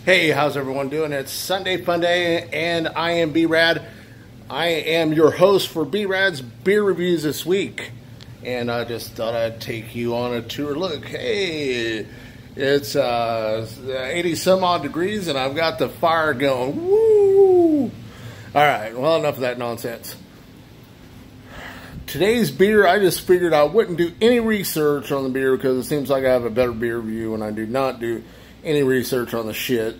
Hey, how's everyone doing? It's Sunday Fun Day, and I am B-Rad. I am your host for B-Rad's Beer Reviews this week. And I just thought I'd take you on a tour. Look, hey, it's 80 some odd degrees, and I've got the fire going. Woo! Alright, well, enough of that nonsense. Today's beer, I just figured I wouldn't do any research on the beer because it seems like I have a better beer review when I do not do any research on the shit.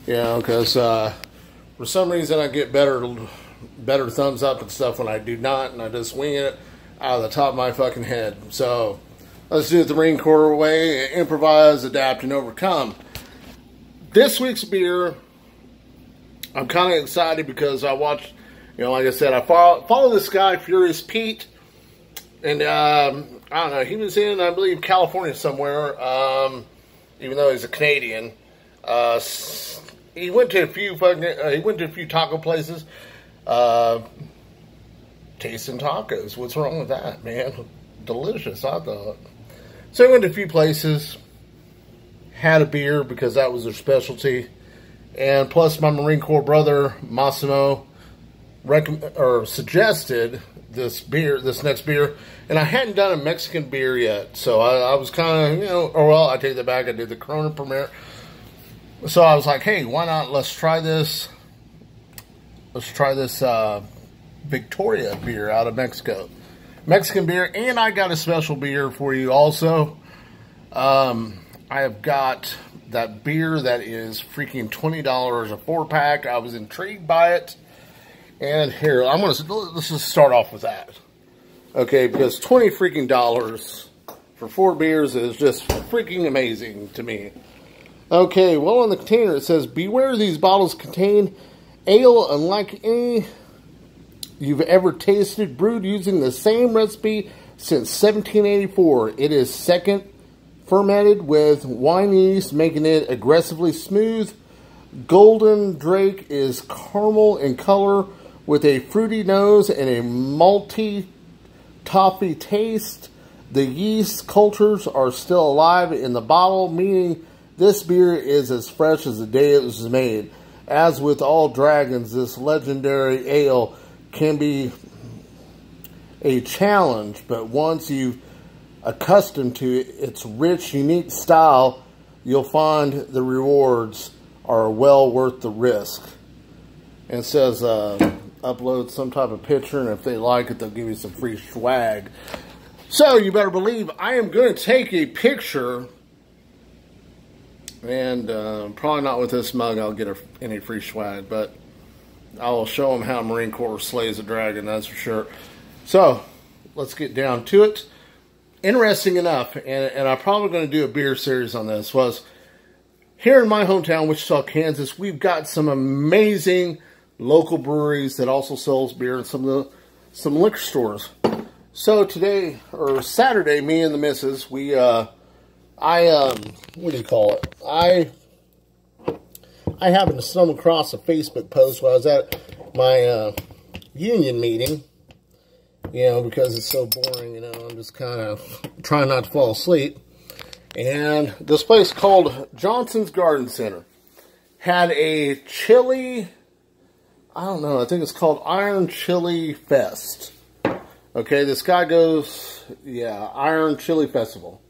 You know, because for some reason I get better thumbs up and stuff when I do not, and I just wing it out of the top of my fucking head. So let's do it the Marine Corps way: improvise, adapt, and overcome. This week's beer, I'm kind of excited because I watched, you know, like I said, I follow this guy, Furious Pete, and I don't know, he was in, I believe, California somewhere, even though he's a Canadian. He went to a few taco places, tasting tacos. What's wrong with that, man? Delicious, I thought. So he went to a few places, had a beer because that was their specialty, and plus my Marine Corps brother Massimo suggested this next beer, and I hadn't done a Mexican beer yet, so I was kind of, you know, or well, I take that back, I did the Corona premiere, so I was like, hey, why not, let's try this Victoria beer out of Mexico, Mexican beer. And I got a special beer for you also. I have got that beer that is freaking $20 a 4-pack. I was intrigued by it. And here, let's just start off with that. Okay, because $20 freaking for 4 beers is just freaking amazing to me. Okay, well, on the container it says, beware, these bottles contain ale unlike any you've ever tasted, brewed using the same recipe since 1784. It is second fermented with wine yeast, making it aggressively smooth. Golden Drake is caramel in color, with a fruity nose and a malty toffee taste. The yeast cultures are still alive in the bottle, meaning this beer is as fresh as the day it was made. As with all dragons, this legendary ale can be a challenge, but once you've accustomed to its rich, unique style, you'll find the rewards are well worth the risk. And it says, upload some type of picture, and if they like it, they'll give you some free swag. So you better believe I am going to take a picture, and probably not with this mug I'll get any free swag, but I will show them how Marine Corps slays a dragon, that's for sure. So let's get down to it. Interesting enough, and I'm probably going to do a beer series on this, was here in my hometown, Wichita, Kansas, we've got some amazing local breweries that also sells beer in some liquor stores. So today, or Saturday, me and the missus, we, what do you call it? I happened to stumble across a Facebook post while I was at my union meeting, you know, because it's so boring, you know, I'm just kind of trying not to fall asleep. And this place called Johnson's Garden Center had a chili, I don't know, I think it's called Iron Chili Fest. Okay, this guy goes, yeah, Iron Chili Festival.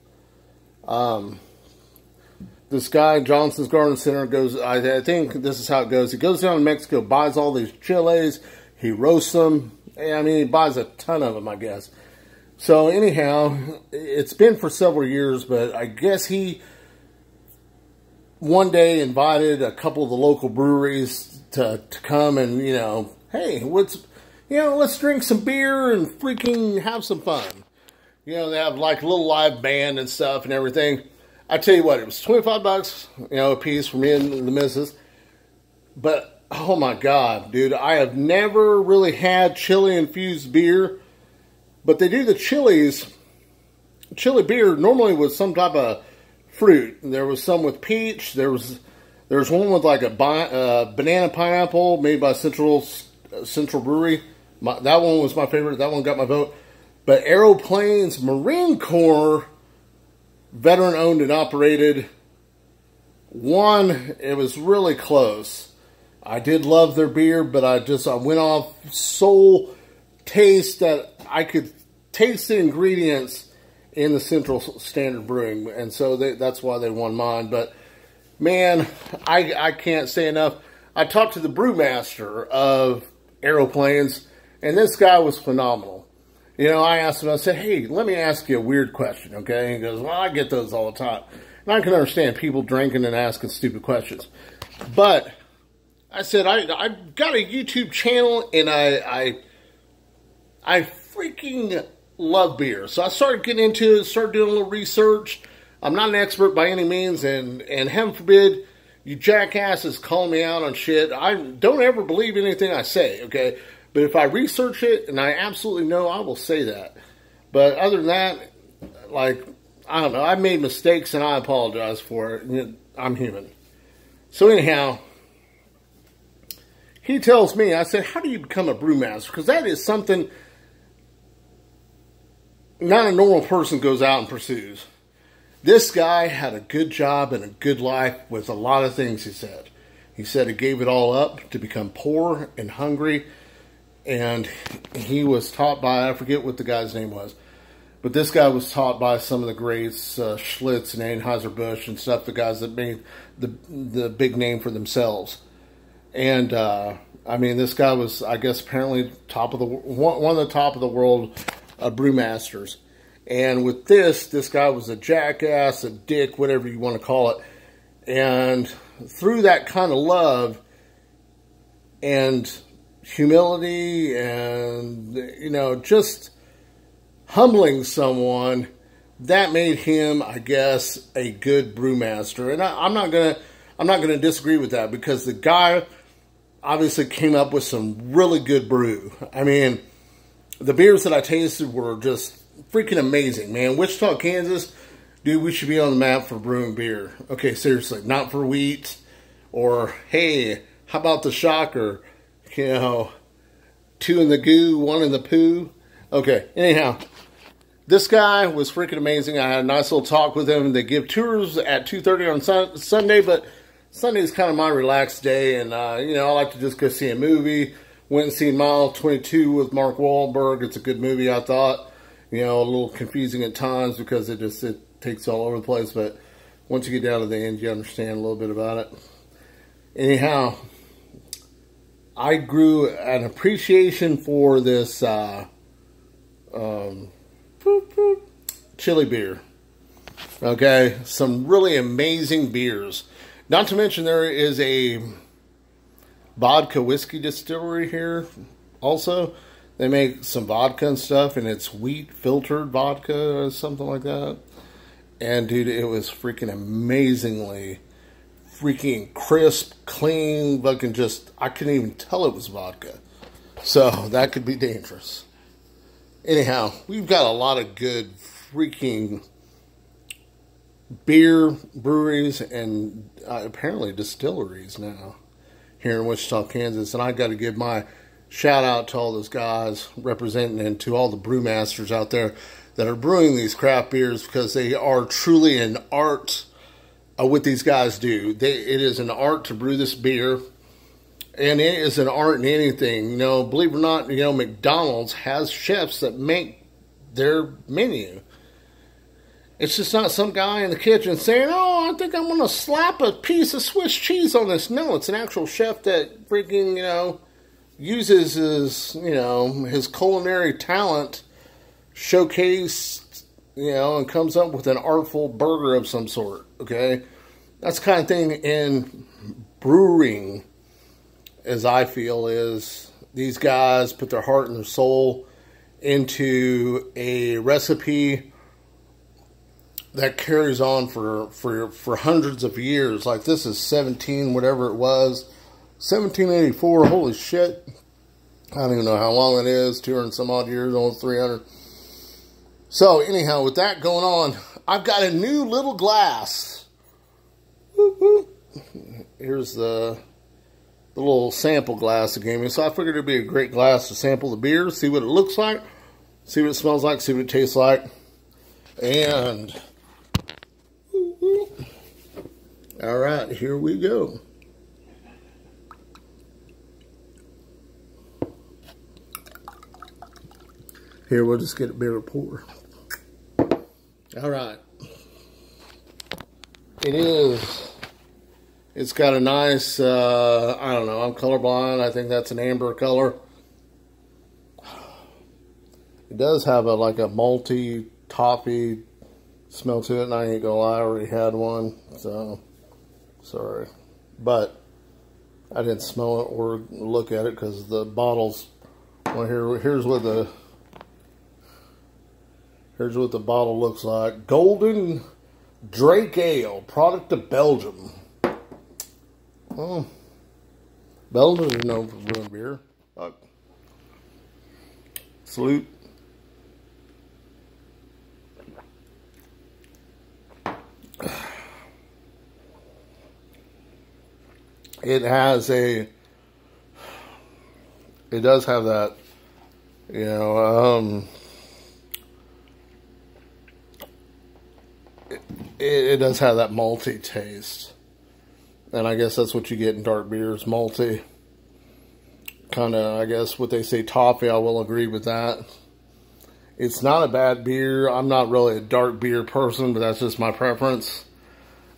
This guy, Johnson's Garden Center, goes, I think this is how it goes. He goes down to Mexico, buys all these chiles, he roasts them. I mean, he buys a ton of them, I guess. So anyhow, it's been for several years, but I guess he one day invited a couple of the local breweries to come and, you know, hey, let's drink some beer and freaking have some fun. You know, they have like a little live band and stuff and everything. I tell you what, it was $25, you know, a piece for me and the missus. But, oh my God, dude, I have never really had chili-infused beer. But they do the chili beer normally with some type of fruit. There was some with peach. There was one with like a banana pineapple made by Central Brewery. That one was my favorite. That one got my vote. But Aeroplanes Marine Corps, veteran owned and operated, One, it was really close. I did love their beer, but I went off sole taste that I could taste the ingredients in the Central Standard Brewing, and so that's why they won mine. But man, I can't say enough. I talked to the brewmaster of Aeroplanes, and this guy was phenomenal. You know, I asked him, I said, hey, let me ask you a weird question, okay? He goes, well, I get those all the time. And I can understand people drinking and asking stupid questions. But I said, I've got a YouTube channel, and I freaking love beer. So I started getting into it, started doing a little research. I'm not an expert by any means, and heaven forbid you jackasses calling me out on shit. I don't ever believe anything I say, okay? But if I research it and I absolutely know, I will say that. But other than that, like, I don't know. I've made mistakes and I apologize for it. I'm human. So anyhow, he tells me, I said, how do you become a brewmaster? Because that is something not a normal person goes out and pursues. This guy had a good job and a good life with a lot of things, he said. He said he gave it all up to become poor and hungry. And he was taught by, I forget what the guy's name was, but this guy was taught by some of the greats, Schlitz and Anheuser-Busch and stuff, the guys that made the big name for themselves. And, I mean, this guy was, I guess, apparently one of the top of the world brewmasters. And with this guy was a jackass, a dick, whatever you want to call it. And through that kind of love and humility and, you know, just humbling someone, that made him, I guess, a good brewmaster. And I'm not gonna disagree with that, because the guy obviously came up with some really good brew. I mean, the beers that I tasted were just freaking amazing, man. Wichita, Kansas, dude, we should be on the map for brewing beer. Okay, seriously, not for wheat, or hey, how about the shocker? You know, 2 in the goo, 1 in the poo. Okay, anyhow, this guy was freaking amazing. I had a nice little talk with him. They give tours at 2:30 on Sunday, but Sunday is kind of my relaxed day, and, you know, I like to just go see a movie. Went and seen Mile 22 with Mark Wahlberg. It's a good movie, I thought. You know, a little confusing at times because it takes all over the place, but once you get down to the end, you understand a little bit about it. Anyhow, I grew an appreciation for this chili beer. Okay, some really amazing beers. Not to mention there is a vodka whiskey distillery here also. They make some vodka and stuff, and it's wheat filtered vodka or something like that. And dude, it was freaking amazingly freaking crisp, clean, fucking just, I couldn't even tell it was vodka. So that could be dangerous. Anyhow, we've got a lot of good freaking beer breweries and apparently distilleries now here in Wichita, Kansas. And I got to give my shout out to all those guys representing, and to all the brewmasters out there that are brewing these craft beers, because they are truly an art what these guys do. It is an art to brew this beer, and it is an art in anything. You know, believe it or not, you know, McDonald's has chefs that make their menu. It's just not some guy in the kitchen saying, oh, I think I'm going to slap a piece of Swiss cheese on this. No, it's an actual chef that freaking, you know, uses his, you know, his culinary talent showcased, you know, and comes up with an artful burger of some sort, okay? That's the kind of thing in brewing, as I feel, is these guys put their heart and their soul into a recipe that carries on for hundreds of years. Like this is 17, whatever it was, 1784, holy shit. I don't even know how long it is, 200 and some odd years, almost 300. So anyhow, with that going on, I've got a new little glass. Whoop, whoop. Here's the little sample glass they gave me. So I figured it'd be a great glass to sample the beer, see what it looks like, see what it smells like, see what it tastes like. And All right, here we go. Here, we'll just get a bigger pour. All right. It's got a nice, I don't know, I'm colorblind. I think that's an amber color. It does have like a malty, toffee smell to it, and I ain't gonna lie, I already had one, so sorry. But I didn't smell it or look at it because the bottles, well, here's what the bottle looks like. Golden Drake Ale, product of Belgium. Oh, Belgium is known for brewing beer. Salute. It does have that, you know, it does have that malty taste. And I guess that's what you get in dark beers, malty. Kind of, I guess, what they say toffee, I will agree with that. It's not a bad beer. I'm not really a dark beer person, but that's just my preference.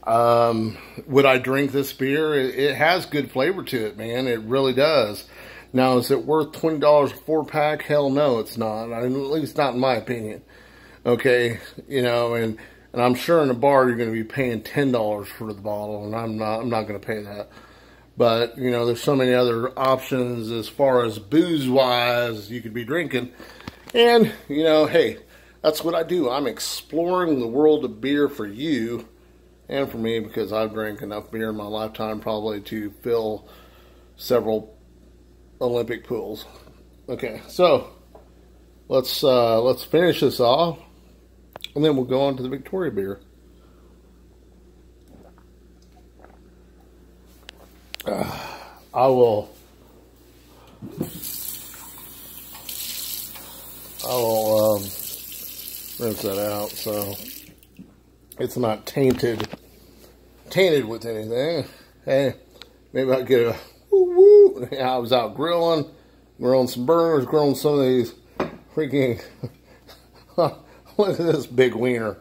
Would I drink this beer? It has good flavor to it, man. It really does. Now, is it worth $20 a 4-pack? Hell no, it's not. At least not in my opinion. Okay, you know, and I'm sure in a bar you're going to be paying $10 for the bottle, and I'm not going to pay that. But, you know, there's so many other options as far as booze-wise you could be drinking. And, you know, hey, that's what I do. I'm exploring the world of beer for you and for me, because I've drank enough beer in my lifetime probably to fill several Olympic pools. Okay, so let's finish this off, and then we'll go on to the Victoria beer. I will rinse that out so it's not tainted with anything. Hey, maybe I'll get a woo-woo. I was out grilling some burgers, grilling some of these freaking look at this big wiener.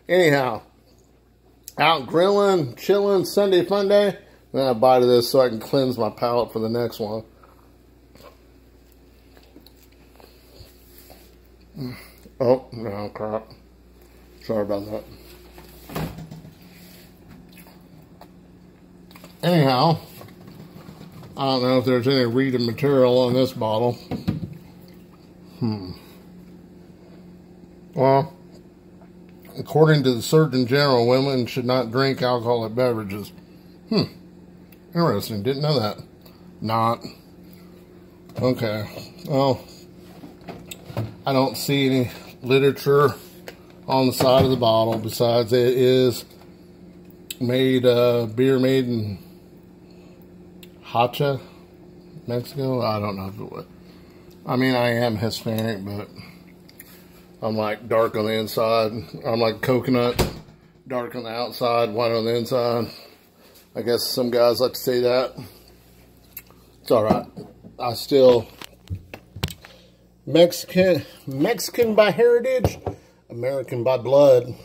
Anyhow, out grilling, chilling, Sunday fun day. Then I bite of this so I can cleanse my palate for the next one. Oh, no, crap. Sorry about that. Anyhow, I don't know if there's any reading material on this bottle. Well, according to the Surgeon General, women should not drink alcoholic beverages. Interesting. Didn't know that. Not. Okay. Well, I don't see any literature on the side of the bottle besides it is made, beer made in Hacha, Mexico. I don't know if it would. I mean, I am Hispanic, but I'm like dark on the inside. I'm like coconut, dark on the outside, white on the inside. I guess some guys like to say that. It's alright. I still Mexican by heritage, American by blood.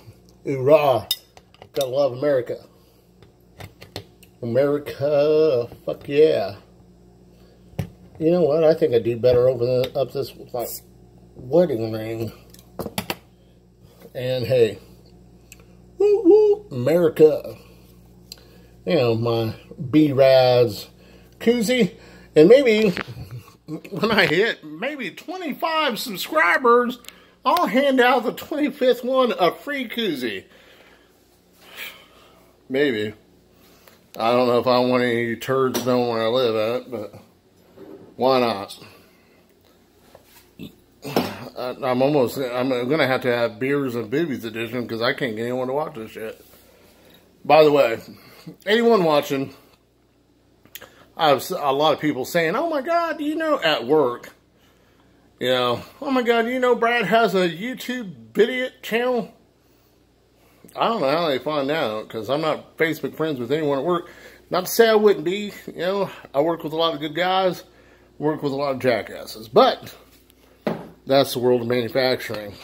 Hoorah. Gotta love America. America, fuck yeah. You know what? I think I do better up this with my wedding ring. And hey, woo woo, America. You know, my B-Rad's koozie. And maybe when I hit maybe 25 subscribers, I'll hand out the 25th one a free koozie. Maybe. I don't know if I want any of you turds knowing where I live at, but why not? I'm going to have Beers and Boobies edition because I can't get anyone to watch this shit. By the way, anyone watching, I have a lot of people saying, oh my God, do you know, at work, you know, oh my God, do you know Brad has a YouTube video channel? I don't know how they find out, because I'm not Facebook friends with anyone at work. Not to say I wouldn't be, you know, I work with a lot of good guys, work with a lot of jackasses, but that's the world of manufacturing.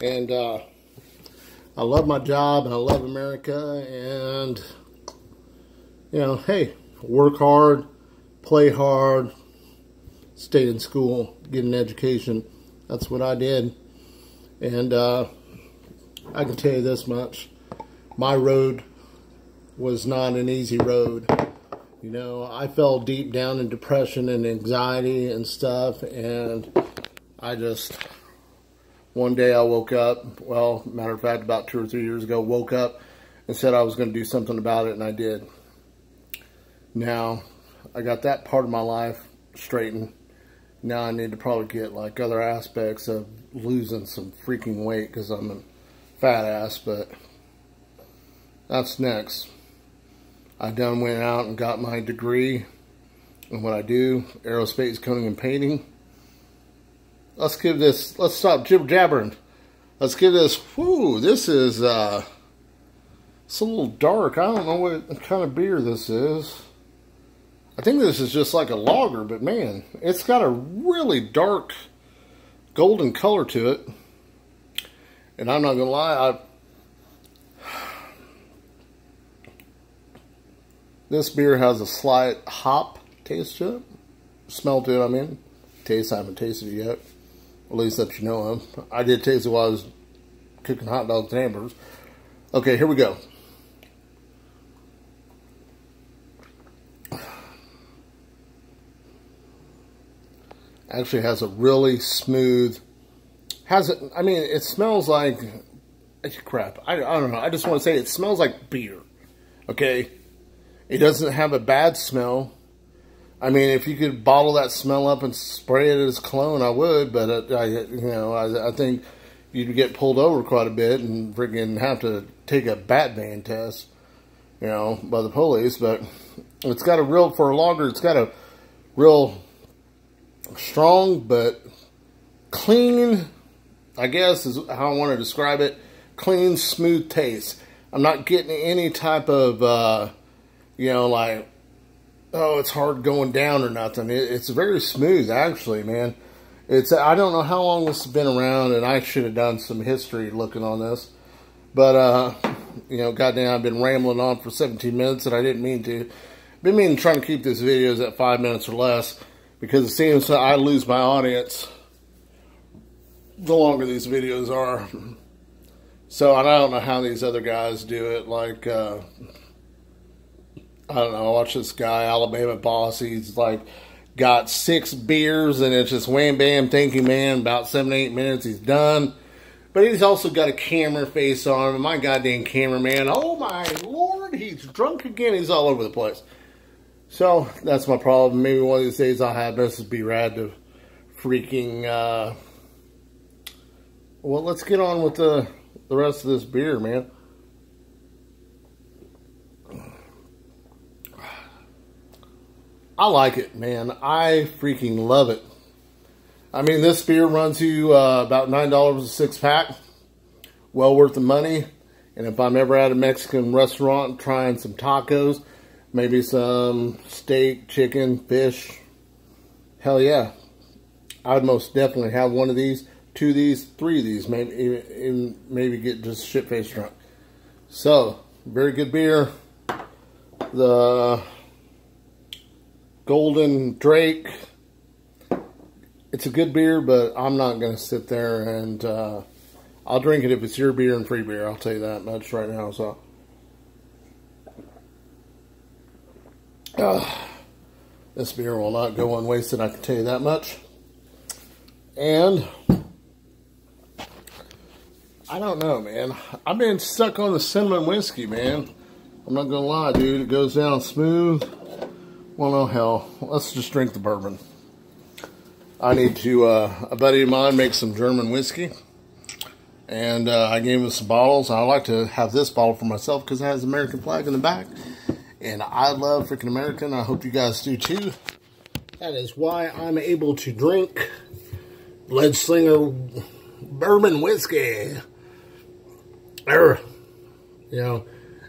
And I love my job, and I love America, and, you know, hey, work hard, play hard, stay in school, get an education. That's what I did. And I can tell you this much. My road was not an easy road. You know, I fell deep down in depression and anxiety and stuff. And I just, one day I woke up, well, matter of fact, about 2 or 3 years ago, woke up and said I was going to do something about it, and I did. Now, I got that part of my life straightened. Now I need to probably get like other aspects of losing some freaking weight, because I'm a fat ass, but that's next. I done went out and got my degree in what I do, aerospace coating and painting. Let's stop jibber jabbering. Let's give this, whoo, this is, it's a little dark. I don't know what kind of beer this is. I think this is just like a lager, but man, it's got a really dark golden color to it. And I'm not gonna lie, this beer has a slight hop taste to it. Smell to it, I mean. Taste, I haven't tasted it yet. At least that you know of. I did taste it while I was cooking hot dogs and hamburgers. Okay, here we go. Actually has a really smooth, I mean, it smells like, crap, I don't know, I just want to say it smells like beer, okay? It doesn't have a bad smell. I mean, if you could bottle that smell up and spray it as cologne, I would, but I think you'd get pulled over quite a bit and freaking have to take a bat van test, you know, by the police. But it's got a real, for a lager, it's got a real strong but clean, I guess is how I want to describe it, clean, smooth taste. I'm not getting any type of, you know, like, oh, it's hard going down or nothing. It's very smooth, actually, man. I don't know how long this has been around, and I should have done some history looking on this. But, you know, goddamn, I've been rambling on for 17 minutes, and I didn't mean to. Been meaning to try to keep these videos at 5 minutes or less, because it seems that I lose my audience the longer these videos are. So, I don't know how these other guys do it, like, I don't know, I watch this guy, Alabama Boss, he's like, got 6 beers, and it's just wham bam, thank you man, about 7 to 8 minutes, he's done. But he's also got a camera face on him, and my goddamn cameraman, oh my lord, he's drunk again, he's all over the place. So, that's my problem. Maybe one of these days I'll have Mrs. B-Rad to freaking, well, let's get on with the rest of this beer, man. I like it, man. I freaking love it. I mean, this beer runs you about $9 a 6-pack. Well worth the money. And if I'm ever at a Mexican restaurant trying some tacos, maybe some steak, chicken, fish, hell yeah. I would most definitely have one of these, 2 of these, 3 of these, maybe get just shit-faced drunk. So, very good beer. The Golden Drake, it's a good beer, but I'm not going to sit there and I'll drink it if it's your beer and free beer. I'll tell you that much right now. So this beer will not go unwasted, I can tell you that much. And I don't know, man, I've been stuck on the cinnamon whiskey, man. I'm not gonna lie, dude, it goes down smooth. Well, no, hell, let's just drink the bourbon. I need to, a buddy of mine makes some German whiskey, and I gave him some bottles. I like to have this bottle for myself because it has the American flag in the back, and I love freaking American. I hope you guys do too. That is why I'm able to drink Lead Slinger bourbon whiskey. You know,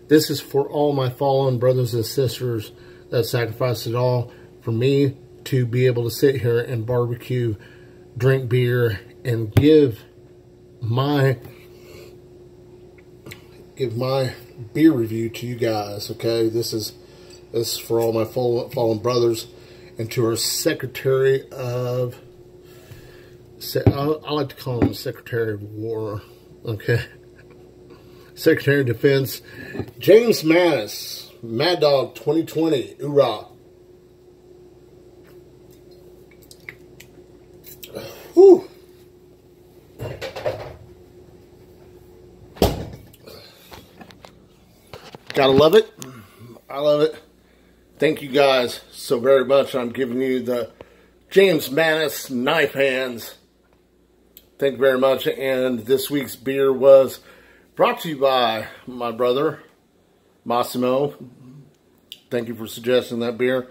this is for all my fallen brothers and sisters that sacrificed it all for me to be able to sit here and barbecue, drink beer, and give my beer review to you guys. Okay, this is for all my fallen brothers, and to our Secretary of, I like to call him Secretary of War. Okay, Secretary of Defense, James Mattis, Mad Dog 2020, hoorah. Whew. Gotta love it. I love it. Thank you guys so very much. I'm giving you the James Mattis knife hands. Thank you very much. And this week's beer was brought to you by my brother, Massimo. Thank you for suggesting that beer.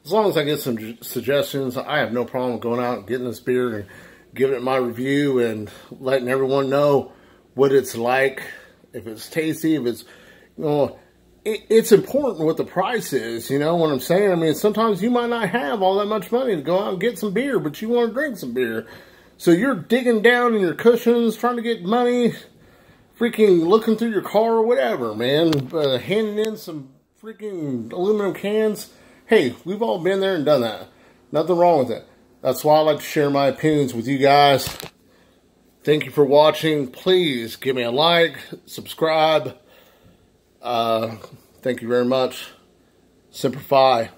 As long as I get some suggestions, I have no problem going out and getting this beer and giving it my review and letting everyone know what it's like, if it's tasty, if it's, you know, it's important what the price is, you know what I'm saying? I mean, sometimes you might not have all that much money to go out and get some beer, but you want to drink some beer. So you're digging down in your cushions, trying to get money, freaking looking through your car or whatever, man, handing in some freaking aluminum cans. Hey, we've all been there and done that. Nothing wrong with it. That's why I like to share my opinions with you guys. Thank you for watching. Please give me a like, subscribe. Thank you very much. Semper Fi.